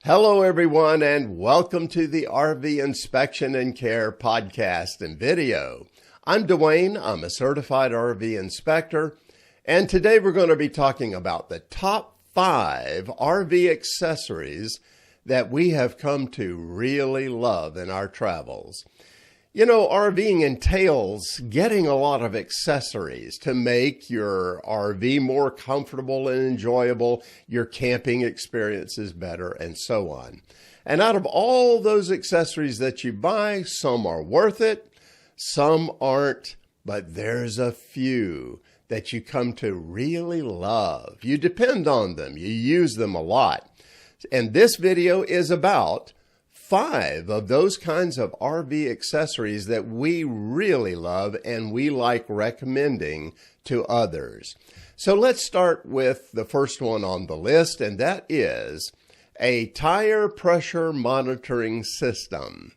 Hello, everyone, and welcome to the RV Inspection and Care podcast and video. I'm Dwayne. I'm a certified RV inspector, and today we're going to be talking about the top 5 RV accessories that we have come to really love in our travels. You know, RVing entails getting a lot of accessories to make your RV more comfortable and enjoyable, your camping experiences better, and so on. And out of all those accessories that you buy, some are worth it, some aren't, but there's a few that you come to really love. You depend on them, you use them a lot. And this video is about 5 of those kinds of RV accessories that we really love and we like recommending to others. So let's start with the first one on the list, and that is a tire pressure monitoring system.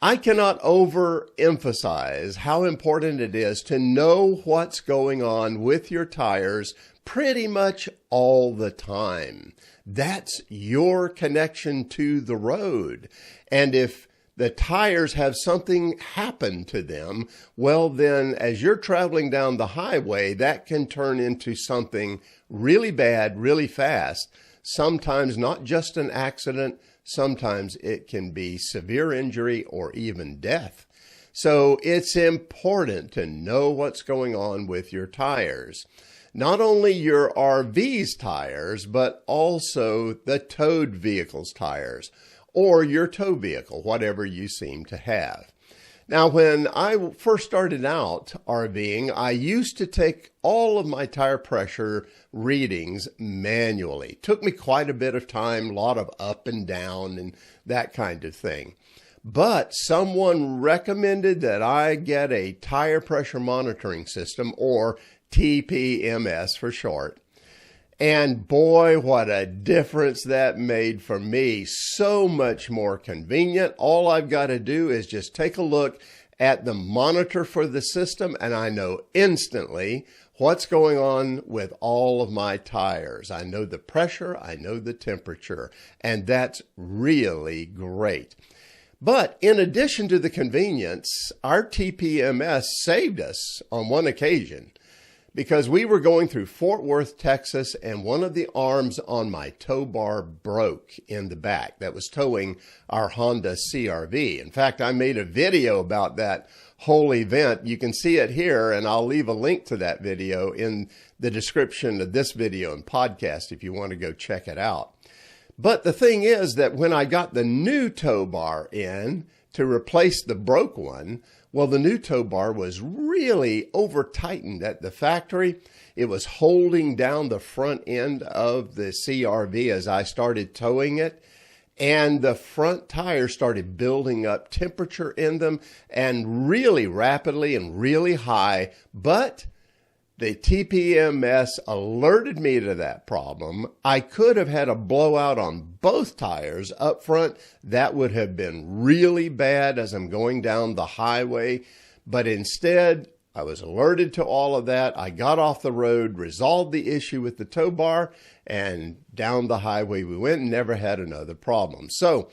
I cannot overemphasize how important it is to know what's going on with your tires pretty much all the time. That's your connection to the road. And if the tires have something happen to them, well then as you're traveling down the highway, that can turn into something really bad, really fast. Sometimes not just an accident, sometimes it can be severe injury or even death. So it's important to know what's going on with your tires. Not only your RV's tires, but also the towed vehicle's tires or your tow vehicle, whatever you seem to have. Now, when I first started out RVing, I used to take all of my tire pressure readings manually. It took me quite a bit of time, a lot of up and down and that kind of thing. But someone recommended that I get a tire pressure monitoring system, or TPMS for short. And boy, what a difference that made for me. So much more convenient. All I've got to do is just take a look at the monitor for the system, and I know instantly what's going on with all of my tires. I know the pressure, I know the temperature, and that's really great. But in addition to the convenience, our TPMS saved us on one occasion, because we were going through Fort Worth, Texas, and one of the arms on my tow bar broke in the back that was towing our Honda CR-V. In fact, I made a video about that whole event. You can see it here, and I'll leave a link to that video in the description of this video and podcast if you want to go check it out. But the thing is that when I got the new tow bar in to replace the broke one, well, the new tow bar was really over-tightened at the factory. It was holding down the front end of the CR-V as I started towing it, and the front tires started building up temperature in them, and really rapidly and really high. But the TPMS alerted me to that problem. I could have had a blowout on both tires up front. That would have been really bad as I'm going down the highway. But instead, I was alerted to all of that. I got off the road, resolved the issue with the tow bar, and down the highway we went and never had another problem. So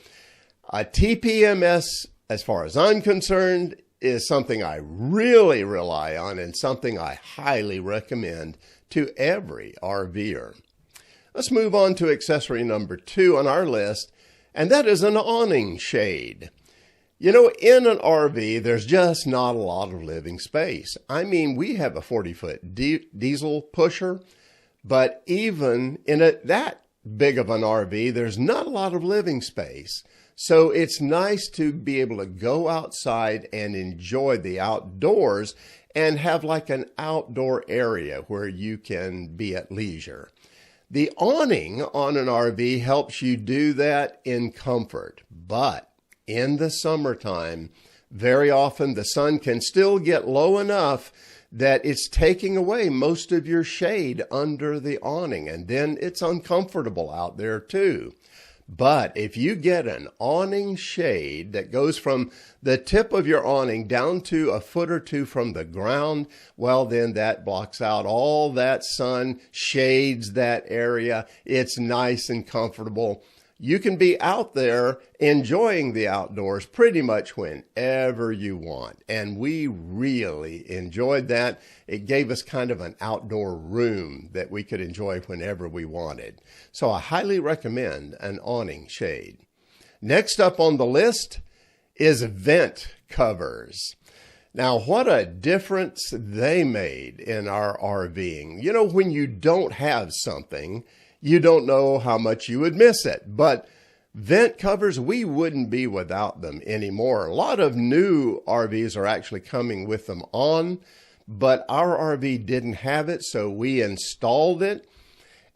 a TPMS, as far as I'm concerned, is something I really rely on and something I highly recommend to every RVer. Let's move on to accessory number 2 on our list, and that is an awning shade. You know, in an RV, there's just not a lot of living space. I mean, we have a 40-foot diesel pusher, but even in that big of an RV, there's not a lot of living space. So it's nice to be able to go outside and enjoy the outdoors and have like an outdoor area where you can be at leisure. The awning on an RV helps you do that in comfort, but in the summertime, very often the sun can still get low enough that it's taking away most of your shade under the awning, and then it's uncomfortable out there too. But if you get an awning shade that goes from the tip of your awning down to a foot or two from the ground, well, then that blocks out all that sun, shades that area. It's nice and comfortable. you can be out there enjoying the outdoors pretty much whenever you want. And we really enjoyed that. It gave us kind of an outdoor room that we could enjoy whenever we wanted. So I highly recommend an awning shade. Next up on the list is vent covers. Now, what a difference they made in our RVing. You know, when you don't have something, you don't know how much you would miss it. But vent covers, we wouldn't be without them anymore. A lot of new RVs are actually coming with them on, but our RV didn't have it, so we installed it.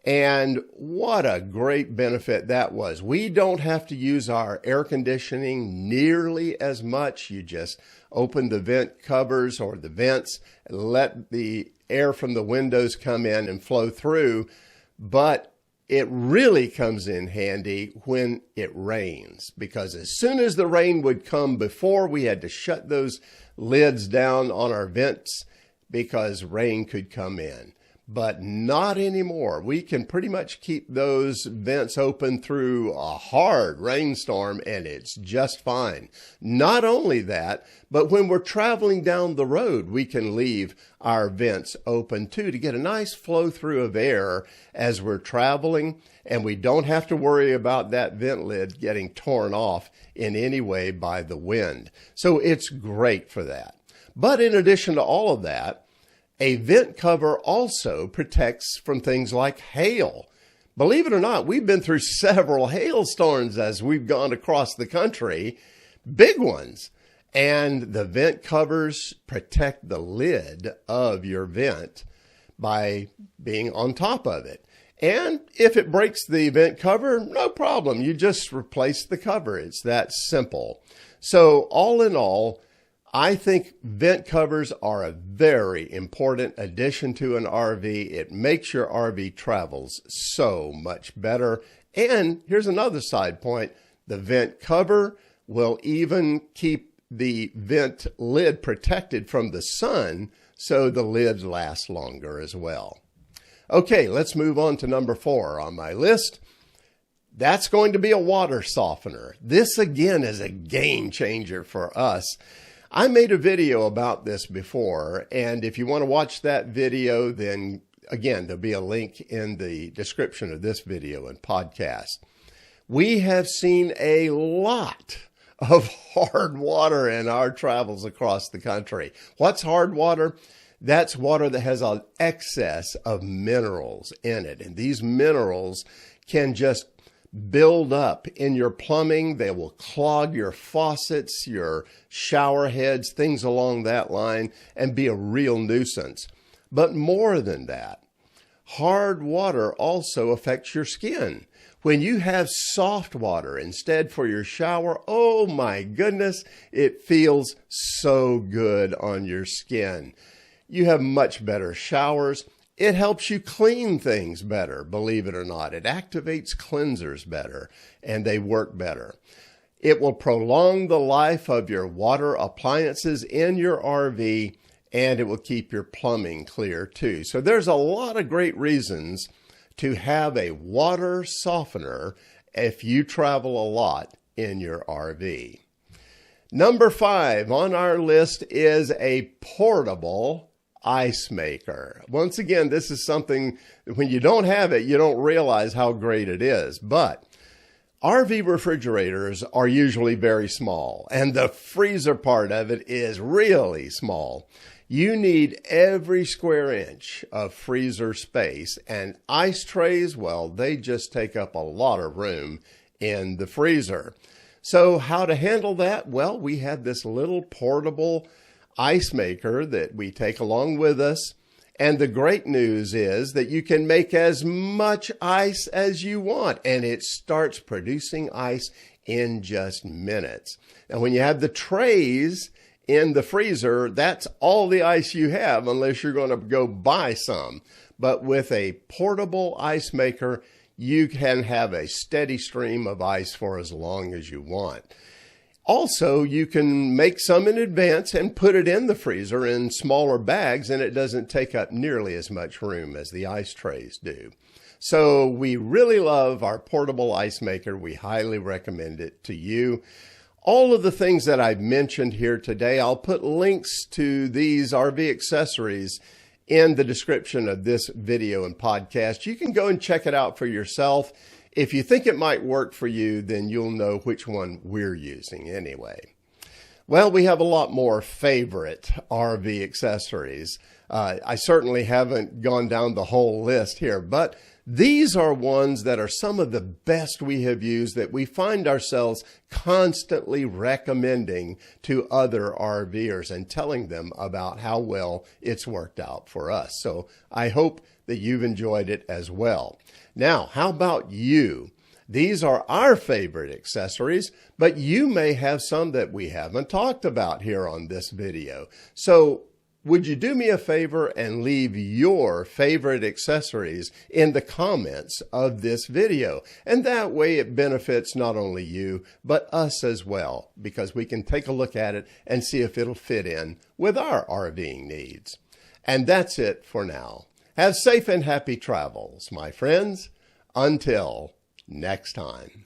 And what a great benefit that was. We don't have to use our air conditioning nearly as much. You just open the vent covers or the vents, let the air from the windows come in and flow through. But it really comes in handy when it rains, because as soon as the rain would come before, we had to shut those lids down on our vents because rain could come in. But not anymore. We can pretty much keep those vents open through a hard rainstorm and it's just fine. Not only that, but when we're traveling down the road, we can leave our vents open too to get a nice flow through of air as we're traveling, and we don't have to worry about that vent lid getting torn off in any way by the wind. So it's great for that. But in addition to all of that, a vent cover also protects from things like hail. Believe it or not, we've been through several hailstorms as we've gone across the country, big ones. And the vent covers protect the lid of your vent by being on top of it. And if it breaks the vent cover, no problem. You just replace the cover. It's that simple. So all in all, I think vent covers are a very important addition to an RV. It makes your RV travels so much better. And here's another side point. The vent cover will even keep the vent lid protected from the sun, so the lid lasts longer as well. Okay, let's move on to number 4 on my list. That's going to be a water softener. This again is a game changer for us. I made a video about this before, and if you want to watch that video, then again, there'll be a link in the description of this video and podcast. We have seen a lot of hard water in our travels across the country. What's hard water? That's water that has an excess of minerals in it, and these minerals can just build up in your plumbing. They will clog your faucets, your shower heads, things along that line, and be a real nuisance. But more than that, hard water also affects your skin. When you have soft water instead for your shower, oh my goodness, it feels so good on your skin. You have much better showers. It helps you clean things better, believe it or not. It activates cleansers better, and they work better. It will prolong the life of your water appliances in your RV, and it will keep your plumbing clear too. So there's a lot of great reasons to have a water softener if you travel a lot in your RV. Number 5 on our list is a portable ice maker. Once again, this is something that when you don't have it, you don't realize how great it is. But RV refrigerators are usually very small, and the freezer part of it is really small. You need every square inch of freezer space, and ice trays, well, they just take up a lot of room in the freezer. So how to handle that? Well, we had this little portable ice maker that we take along with us. And the great news is that you can make as much ice as you want, and it starts producing ice in just minutes. And when you have the trays in the freezer, that's all the ice you have unless you're going to go buy some. But with a portable ice maker, you can have a steady stream of ice for as long as you want. Also, you can make some in advance and put it in the freezer in smaller bags, and it doesn't take up nearly as much room as the ice trays do. So we really love our portable ice maker. We highly recommend it to you. All of the things that I've mentioned here today, I'll put links to these RV accessories in the description of this video and podcast. You can go and check it out for yourself. If you think it might work for you, then you'll know which one we're using anyway. Well, we have a lot more favorite RV accessories. I certainly haven't gone down the whole list here, but these are ones that are some of the best we have used that we find ourselves constantly recommending to other RVers and telling them about how well it's worked out for us. So I hope that you've enjoyed it as well. Now, how about you? These are our favorite accessories, but you may have some that we haven't talked about here on this video. So would you do me a favor and leave your favorite accessories in the comments of this video? And that way it benefits not only you, but us as well, because we can take a look at it and see if it'll fit in with our RVing needs. And that's it for now. Have safe and happy travels, my friends. Until next time.